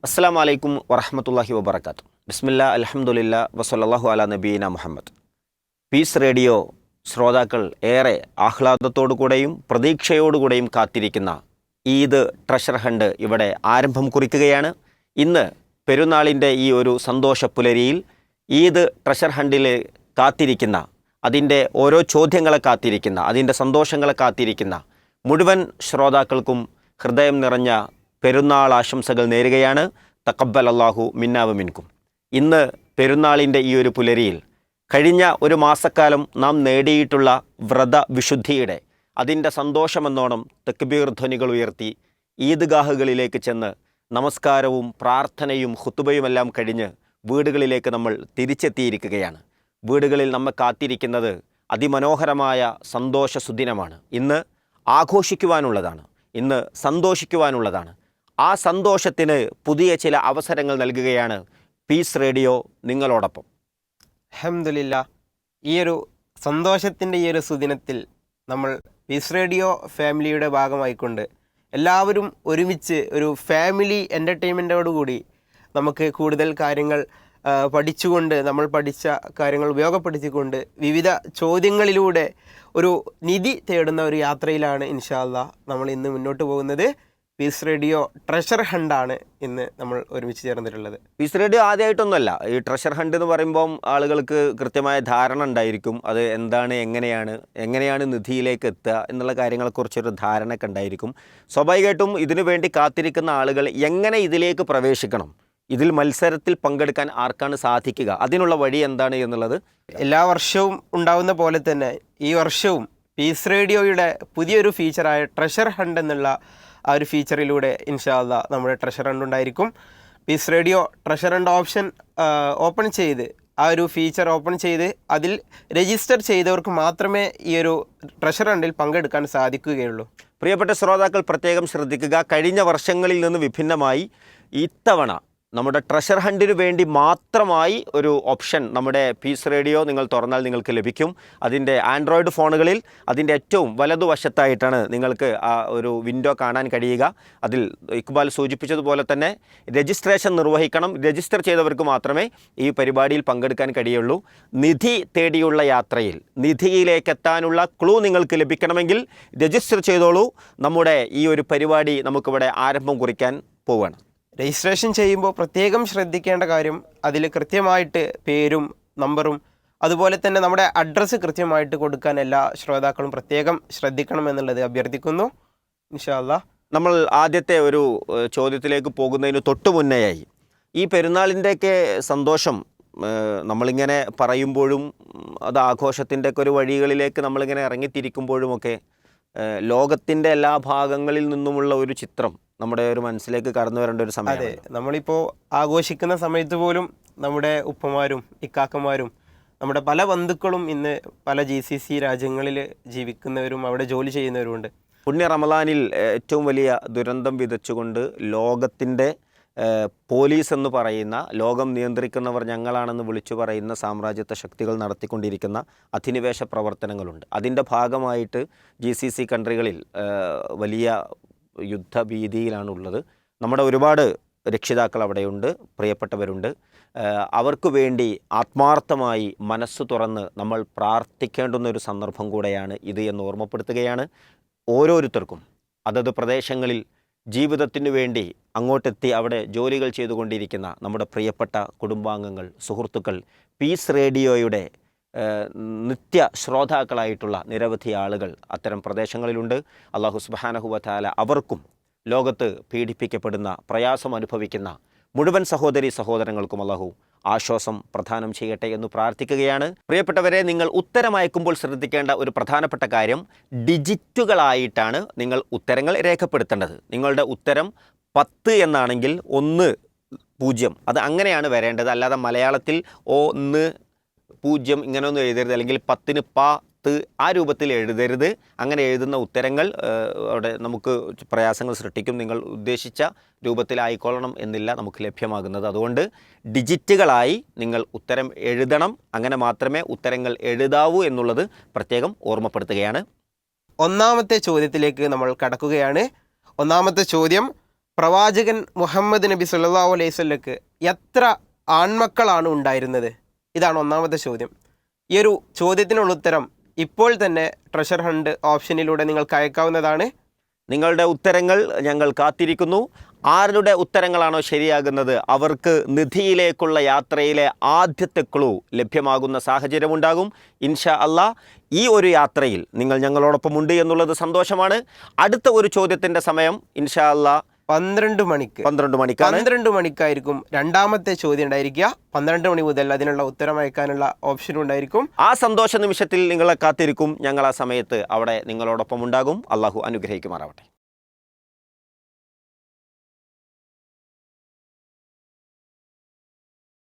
അസ്സലാമു അലൈക്കും വറഹ്മത്തുള്ളാഹി വബറകാതുഹു. ബിസ്മില്ലാ അൽഹംദുലില്ലാ വസല്ലല്ലാഹു അലാ നബീന മുഹമ്മദ്. പീസ് റേഡിയോ ശ്രോതാക്കൾ ഏറെ ആഹ്ലാദത്തോടുകൂടെയും പ്രതീക്ഷയോടുകൂടെയും കാത്തിരിക്കുന്ന ഈദ് ട്രഷർ ഹണ്ട് ഇവിടെ ആരംഭം കുറിക്കുകയാണ്. ഇന്ന് പെരുന്നാളിൻ്റെ ഈ ഒരു സന്തോഷ പുലരിയിൽ ഈദ് ട്രഷർ ഹണ്ടിൽ കാത്തിരിക്കുന്ന, അതിൻ്റെ ഓരോ ചോദ്യങ്ങളെ കാത്തിരിക്കുന്ന, അതിൻ്റെ സന്തോഷങ്ങളെ കാത്തിരിക്കുന്ന മുഴുവൻ ശ്രോതാക്കൾക്കും ഹൃദയം നിറഞ്ഞ പെരുന്നാൾ ആശംസകൾ നേരുകയാണ്. തഖബ്ബൽ അല്ലാഹു മിന്നാ വ മിൻകും. ഇന്ന് പെരുന്നാളിൻ്റെ ഈ ഒരു പുലരിയിൽ കഴിഞ്ഞ ഒരു മാസക്കാലം നാം നേടിയിട്ടുള്ള വ്രതവിശുദ്ധിയുടെ അതിൻ്റെ സന്തോഷമെന്നോണം തക്ബീർ ധ്വനികൾ ഉയർത്തി ഈദ്ഗാഹുകളിലേക്ക് ചെന്ന് നമസ്കാരവും പ്രാർത്ഥനയും ഖുതുബയുമെല്ലാം കഴിഞ്ഞ് വീടുകളിലേക്ക് നമ്മൾ തിരിച്ചെത്തിയിരിക്കുകയാണ്. വീടുകളിൽ നമ്മെ കാത്തിരിക്കുന്നത് അതിമനോഹരമായ സന്തോഷ സുദിനമാണ്. ഇന്ന് ആഘോഷിക്കുവാനുള്ളതാണ്, ഇന്ന് സന്തോഷിക്കുവാനുള്ളതാണ്. ആ സന്തോഷത്തിന് പുതിയ ചില അവസരങ്ങൾ നൽകുകയാണ് പീസ് റേഡിയോ നിങ്ങളോടൊപ്പം. അൽഹംദുലില്ലാ, ഈ ഒരു സന്തോഷത്തിൻ്റെ ഈ ഒരു സുദിനത്തിൽ നമ്മൾ പീസ് റേഡിയോ ഫാമിലിയുടെ ഭാഗമായിക്കൊണ്ട് എല്ലാവരും ഒരുമിച്ച് ഒരു ഫാമിലി എൻ്റർടൈൻമെൻറ്റോടുകൂടി നമുക്ക് കൂടുതൽ കാര്യങ്ങൾ പഠിച്ചുകൊണ്ട്, നമ്മൾ പഠിച്ച കാര്യങ്ങൾ ഉപയോഗപ്പെടുത്തിക്കൊണ്ട് വിവിധ ചോദ്യങ്ങളിലൂടെ ഒരു നിധി തേടുന്ന ഒരു യാത്രയിലാണ് ഇൻഷാ അല്ലാഹ് നമ്മൾ ഇന്ന് മുന്നോട്ട് പോകുന്നത്. പീസ് റേഡിയോ ട്രഷർ ഹണ്ടാണ് ഇന്ന് നമ്മൾ ഒരുമിച്ച് ചേർന്നിട്ടുള്ളത്. Piece radio ആദ്യമായിട്ടൊന്നുമല്ല. ഈ ട്രഷർ ഹണ്ട് എന്ന് പറയുമ്പം ആളുകൾക്ക് കൃത്യമായ ധാരണ ഉണ്ടായിരിക്കും. അത് എന്താണ്, എങ്ങനെയാണ് നിധിയിലേക്ക് എത്തുക എന്നുള്ള കാര്യങ്ങളെക്കുറിച്ചൊരു ധാരണയൊക്കെ ഉണ്ടായിരിക്കും. സ്വാഭാവികമായിട്ടും ഇതിനു വേണ്ടി കാത്തിരിക്കുന്ന ആളുകൾ എങ്ങനെ ഇതിലേക്ക് പ്രവേശിക്കണം, ഇതിൽ മത്സരത്തിൽ പങ്കെടുക്കാൻ ആർക്കാണ് സാധിക്കുക, അതിനുള്ള വഴി എന്താണ് എന്നുള്ളത് എല്ലാ വർഷവും ഉണ്ടാവുന്ന പോലെ തന്നെ ഈ വർഷവും പീസ് റേഡിയോയുടെ പുതിയൊരു ഫീച്ചറായ ട്രഷർ ഹണ്ട് എന്നുള്ള ആ ഒരു ഫീച്ചറിലൂടെ ഇൻഷാ അല്ലാഹ് നമ്മുടെ ട്രഷർ ഹണ്ട് ഉണ്ടായിരിക്കും. Peace Radio treasure hunt option open ചെയ്ത്, ആ ഒരു ഫീച്ചർ ഓപ്പൺ ചെയ്ത് അതിൽ രജിസ്റ്റർ ചെയ്തവർക്ക് മാത്രമേ ഈ ഒരു ട്രഷർ ഹണ്ടിൽ പങ്കെടുക്കാൻ സാധിക്കുകയുള്ളൂ. പ്രിയപ്പെട്ട ശ്രോതാക്കൾ പ്രത്യേകം ശ്രദ്ധിക്കുക. കഴിഞ്ഞ വർഷങ്ങളിൽ നിന്ന് വിഭിന്നമായി ഇത്തവണ നമ്മുടെ ട്രഷർ ഹണ്ടിന് വേണ്ടി മാത്രമായി ഒരു ഓപ്ഷൻ നമ്മുടെ പീസ് റേഡിയോ നിങ്ങൾ തുറന്നാൽ നിങ്ങൾക്ക് ലഭിക്കും. അതിൻ്റെ ആൻഡ്രോയിഡ് ഫോണുകളിൽ അതിൻ്റെ ഏറ്റവും വലതുവശത്തായിട്ടാണ് നിങ്ങൾക്ക് ആ ഒരു വിൻഡോ കാണാൻ കഴിയുക. അതിൽ ഇക്ബാൽ സൂചിപ്പിച്ചതുപോലെ തന്നെ രജിസ്ട്രേഷൻ നിർവഹിക്കണം. രജിസ്റ്റർ ചെയ്തവർക്ക് മാത്രമേ ഈ പരിപാടിയിൽ പങ്കെടുക്കാൻ കഴിയുള്ളൂ. നിധി തേടിയുള്ള യാത്രയിൽ നിധിയിലേക്ക് എത്താനുള്ള ക്ലൂ നിങ്ങൾക്ക് ലഭിക്കണമെങ്കിൽ രജിസ്റ്റർ ചെയ്തോളൂ. നമ്മുടെ ഈ ഒരു പരിപാടി നമുക്കിവിടെ ആരംഭം കുറിക്കാൻ പോവുകയാണ്. രജിസ്ട്രേഷൻ ചെയ്യുമ്പോൾ പ്രത്യേകം ശ്രദ്ധിക്കേണ്ട കാര്യം, അതിൽ കൃത്യമായിട്ട് പേരും നമ്പറും അതുപോലെ തന്നെ നമ്മുടെ അഡ്രസ്സ് കൃത്യമായിട്ട് കൊടുക്കാൻ എല്ലാ ശ്രോതാക്കളും പ്രത്യേകം ശ്രദ്ധിക്കണമെന്നുള്ളത് അഭ്യർത്ഥിക്കുന്നു. ഇൻഷാ അല്ലാഹ് നമ്മൾ ആദ്യത്തെ ഒരു ചോദ്യത്തിലേക്ക് പോകുന്നതിന് തൊട്ടു മുന്നേയായി ഈ പെരുന്നാളിൻ്റെയൊക്കെ സന്തോഷം നമ്മളിങ്ങനെ പറയുമ്പോഴും അത് ആഘോഷത്തിൻ്റെയൊക്കെ ഒരു വഴികളിലേക്ക് നമ്മളിങ്ങനെ ഇറങ്ങിത്തിരിക്കുമ്പോഴുമൊക്കെ ലോകത്തിൻ്റെ എല്ലാ ഭാഗങ്ങളിൽ നിന്നുമുള്ള ഒരു ചിത്രം നമ്മുടെ ഒരു മനസ്സിലേക്ക് കടന്നു വരേണ്ട ഒരു സമയം. അതെ, നമ്മളിപ്പോൾ ആഘോഷിക്കുന്ന സമയത്ത് പോലും നമ്മുടെ ഉപ്പമാരും ഇക്കാക്കമാരും നമ്മുടെ പല ബന്ധുക്കളും ഇന്ന് പല GCC രാജ്യങ്ങളിൽ ജീവിക്കുന്നവരും അവിടെ ജോലി ചെയ്യുന്നവരുമുണ്ട്. പുണ്യ റമദാനിൽ ഏറ്റവും വലിയ ദുരന്തം വിതച്ചുകൊണ്ട് ലോകത്തിൻ്റെ പോലീസ് എന്ന് പറയുന്ന, ലോകം നിയന്ത്രിക്കുന്നവർ ഞങ്ങളാണെന്ന് വിളിച്ചു പറയുന്ന സാമ്രാജ്യത്വ ശക്തികൾ നടത്തിക്കൊണ്ടിരിക്കുന്ന അധിനിവേശ പ്രവർത്തനങ്ങളുണ്ട്. അതിൻ്റെ ഭാഗമായിട്ട് GCC കൺട്രികളിൽ വലിയ യുദ്ധഭീതിയിലാണുള്ളത്. നമ്മുടെ ഒരുപാട് രക്ഷിതാക്കൾ അവിടെയുണ്ട്, പ്രിയപ്പെട്ടവരുണ്ട്. അവർക്ക് വേണ്ടി ആത്മാർത്ഥമായി മനസ്സ് തുറന്ന് നമ്മൾ പ്രാർത്ഥിക്കേണ്ടുന്ന ഒരു സന്ദർഭം കൂടെയാണ് ഇത് എന്ന് ഓർമ്മപ്പെടുത്തുകയാണ്. ഓരോരുത്തർക്കും അതത് പ്രദേശങ്ങളിൽ ജീവിതത്തിനു വേണ്ടി അങ്ങോട്ടെത്തി അവിടെ ജോലികൾ ചെയ്തുകൊണ്ടിരിക്കുന്ന നമ്മുടെ പ്രിയപ്പെട്ട കുടുംബാംഗങ്ങൾ, സുഹൃത്തുക്കൾ, പീസ് റേഡിയോയുടെ നിത്യ ശ്രോതാക്കളായിട്ടുള്ള നിരവധി ആളുകൾ അത്തരം പ്രദേശങ്ങളിലുണ്ട്. അല്ലാഹു സുബ്ഹാനഹു വ തആല അവർക്കും ലോകത്ത് പീഡിപ്പിക്കപ്പെടുന്ന, പ്രയാസം അനുഭവിക്കുന്ന മുഴുവൻ സഹോദരി സഹോദരങ്ങൾക്കും അല്ലാഹു ആശ്വാസം പ്രദാനം ചെയ്യട്ടെ എന്ന് പ്രാർത്ഥിക്കുകയാണ്. പ്രിയപ്പെട്ടവരെ, നിങ്ങൾ ഉത്തരം അയക്കുമ്പോൾ ശ്രദ്ധിക്കേണ്ട ഒരു പ്രധാനപ്പെട്ട കാര്യം, ഡിജിറ്റുകളായിട്ടാണ് നിങ്ങൾ ഉത്തരങ്ങൾ രേഖപ്പെടുത്തേണ്ടത്. നിങ്ങളുടെ ഉത്തരം 10 എന്നാണെങ്കിൽ 1 0 അത് അങ്ങനെയാണ് വരേണ്ടത്. അല്ലാതെ മലയാളത്തിൽ 1 0 ഇങ്ങനെയൊന്നും എഴുതരുത്, അല്ലെങ്കിൽ 10 ന് ആ രൂപത്തിൽ എഴുതരുത്. അങ്ങനെ എഴുതുന്ന ഉത്തരങ്ങൾ അവിടെ നമുക്ക് പ്രയാസങ്ങൾ സൃഷ്ടിക്കും. നിങ്ങൾ ഉദ്ദേശിച്ച രൂപത്തിലായിക്കൊള്ളണം എന്നില്ല നമുക്ക് ലഭ്യമാകുന്നത്. അതുകൊണ്ട് ഡിജിറ്റുകളായി നിങ്ങൾ ഉത്തരം എഴുതണം. അങ്ങനെ മാത്രമേ ഉത്തരങ്ങൾ എഴുതാവൂ എന്നുള്ളത് പ്രത്യേകം ഓർമ്മപ്പെടുത്തുകയാണ്. ഒന്നാമത്തെ ചോദ്യത്തിലേക്ക് നമ്മൾ കടക്കുകയാണ്. ഒന്നാമത്തെ ചോദ്യം, പ്രവാചകൻ മുഹമ്മദ് നബി സല്ലല്ലാഹു അലൈഹി വസല്ലക്ക് എത്ര ആൺമക്കളാണ് ഉണ്ടായിരുന്നത്? ഇതാണ് ഒന്നാമത്തെ ചോദ്യം. ഈ ഒരു ചോദ്യത്തിനുള്ള ഉത്തരം ഇപ്പോൾ തന്നെ ട്രഷർ ഹണ്ട് ഓപ്ഷനിലൂടെ നിങ്ങൾക്ക് അയക്കാവുന്നതാണ്. നിങ്ങളുടെ ഉത്തരങ്ങൾ ഞങ്ങൾ കാത്തിരിക്കുന്നു. ആരുടെ ഉത്തരങ്ങളാണോ ശരിയാകുന്നത് അവർക്ക് നിധിയിലേക്കുള്ള യാത്രയിലെ ആദ്യത്തെ ക്ലൂ ലഭ്യമാകുന്ന സാഹചര്യമുണ്ടാകും. ഇൻഷാ അല്ലാ ഈ ഒരു യാത്രയിൽ നിങ്ങൾ ഞങ്ങളോടൊപ്പം ഉണ്ട് എന്നുള്ളത് സന്തോഷമാണ്. അടുത്ത ഒരു ചോദ്യത്തിൻ്റെ സമയം ഇൻഷാ അല്ലാ 12 മണിക്കാണ്. 12 മണിക്കായിരിക്കും രണ്ടാമത്തെ ചോദ്യം ഉണ്ടായിരിക്കുക. 12 മണി മുതൽ അതിനുള്ള ഉത്തരം അയക്കാനുള്ള ഓപ്ഷൻ ഉണ്ടായിരിക്കും. ആ സന്തോഷ നിമിഷത്തിൽ നിങ്ങളെ കാത്തിരിക്കും. ഞങ്ങൾ ആ സമയത്ത് അവിടെ നിങ്ങളോടൊപ്പം ഉണ്ടാകും. അള്ളാഹു അനുഗ്രഹിക്കുമാറാവട്ടെ.